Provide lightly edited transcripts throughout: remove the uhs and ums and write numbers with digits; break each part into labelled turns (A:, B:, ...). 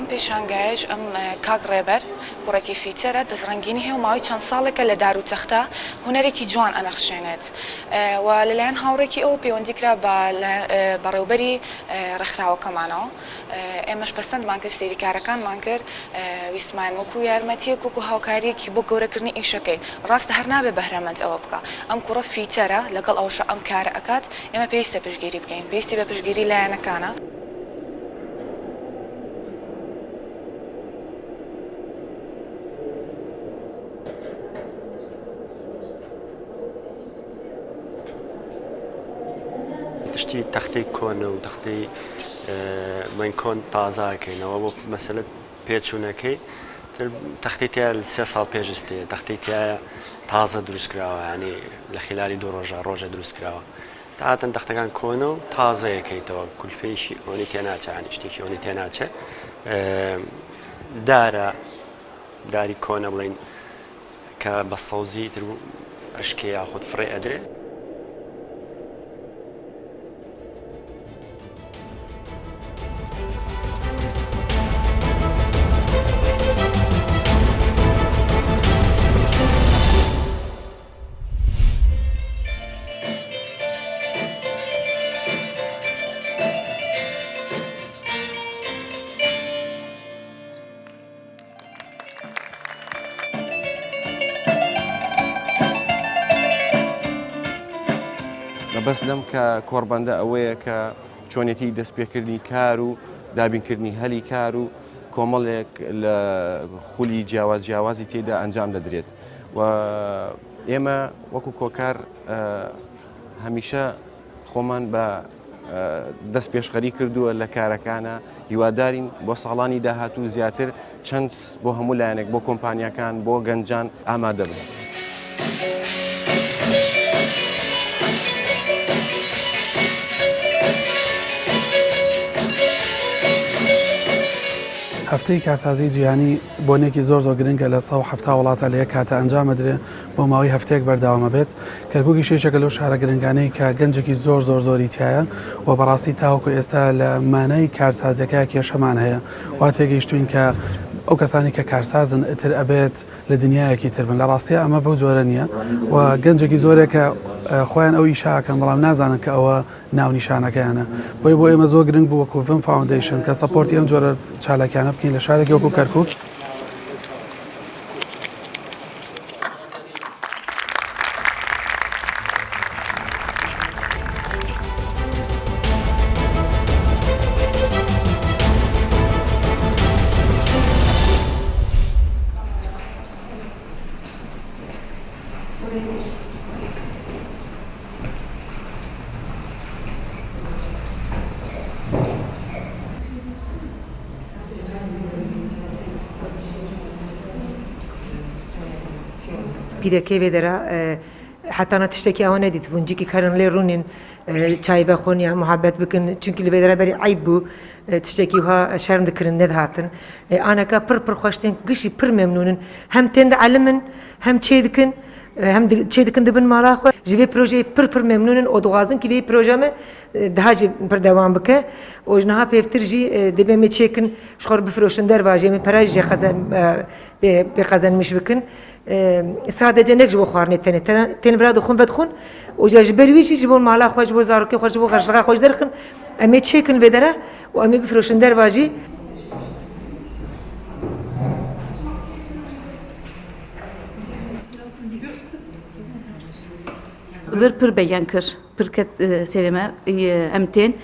A: ام پیشانگایش ام کاغ ریبر کوڕێکی فیترە دەستڕەنگینی هەیە و ماوەی چەند ساڵێکە لە دار و تەختە هونەرێکی جوان ئەنەخشێنێت و لەلایەن هاوڕێکی ئەو پەیوەندی کرا بە ڕێوبەری ڕێکخراوەکەمانەوە ئێمەش پەسەندمان کرد سەیریکارەکانمان کرد ویستمان وەکو یارمەتیەک وەکو هاوکاریەکی بۆ گەورەکردنی ئیشەکەی ڕاستە هەر نابێ بەهرەمەند ئەوە بکە ئەم کوڕە فیترە لەگەڵ ئەوشە ئەم کارە ئەکات ئێمە پێویستە پشتگیری بکەین پێویستی بە پشتگیری لایەنەکانە
B: تشتی تەختەی کۆنە و تەختەی من کۆن تازاکەینەوە بۆ مەسەلە پێچوونەکەی تەختەی تیا 3 ساڵ پێشستەیە تەختەی تایە تازە دروستکراوە ینی لە خلالی 2 ڕۆژە دروستکراوە تااتەن تەختەکان کۆنە و تازەیەکەیتەوە کولفێشی ئەوەی تێناچە ینی شتێکی ئەوەی تێناچێ داری کۆنە بڵین کە بە سەوزی تر ئەشکێ یاخود فڕێ ئەدرێ
C: بەس لەم کە کۆڕبەندە ئەوەیە کە چۆنێتی دەستپێکردنی کار و دابینکردنی هەلی کار و کۆمەڵێک لە خولی جیاوازی تێدا ئەنجام دەدرێت و ئێمە وەکو کۆکار هەمیشە خۆمان بە دەست پێشخەری کردووە لە کارەکانە هیوادارین بۆ ساڵانی داهاتوو زیاتر چەند بۆ هەموو لایەنێک بۆ کۆمپانیەکان بۆ گەنجان ئامادە بن.
D: هەفتەی کارسازی جیهانی بۆنێکی زۆر گرنگە لە 170 وڵاتە لە یەک کاتە ئەنجام ئەدرێت بۆ ماوەی هەفتەیەک بەردەوامە بێت کەرکووکی شێشێکە لەو شارە گرنگانەی کە گەنجێکی زۆری تایە و بەڕاستی تاوەکو ئێستا لە مانای کارسازیەکە کێشەمان هەیە وا تێگەیشتوین کە ئەو کەسانی کە کارسازن ئتر ئەبێت لە دنیایەکی تر بن لە ڕاستیە ئەمە بەو جۆرە نییە و گەنجێکی زۆرێکە خۆیان ئەو ئیشاکەن بەڵام نازانن کە ئەوە ناونیشانەکەیانە بۆی بۆ ئێمە زۆر گرنگ بوو وەکو ڤم فاوندیشن کە سەپۆرتی ئەم جۆرە چالاکیانە بکەین لە شارێکی وەکو کەرکووک.
E: پیرەکەی وێدەرا حتانە تشتێکی ئەوە نەدیت بوون جیکی کارن لێ ڕوونین چایبە خۆنیان محەبەت بکن چونکی لە وێدەرا بەری عیب بوو تشتێکی وها شەرم دەکردن نەدهاتن ئانەکە پڕ خۆشتێن گشتی پڕ مەمنونن هەم تێندە عەلمن هەم چێ دکن هم چه دکن دبن مالا خو جوی پروژه پر ممنونن و دوازن که وی پروژه ما دهاجی پر دوام بکه و جنها پیفترجی دبی می چکن شخور بفروشن در واجی می پراج خزن به خزن میش بکن ساده جنگ جو خارنی تن براد خون بدخون و جاج برویشی جبون مالا خو جبو زارکی خو جبو خرشقه خو درخن امی چکن بدره و امی بفروشن در واجی
F: پر بیان کر پر کت سلمه امتین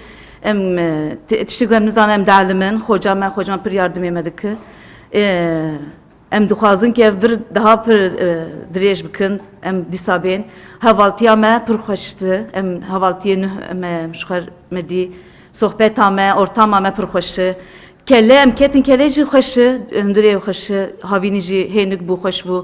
F: تشتغل نزانم ام دعلمن خوجام پر yardımı yemedik ام دخوازن که بر daha پر دريج بکن ام دیسابین havaltıya me پر خوشت ام havaltıya ne مشخر مدی صحبت ام ortam me پر خوش کله ام کتن کله جی خوش اندری خوش هاوینی جی هنگ بو خوش بو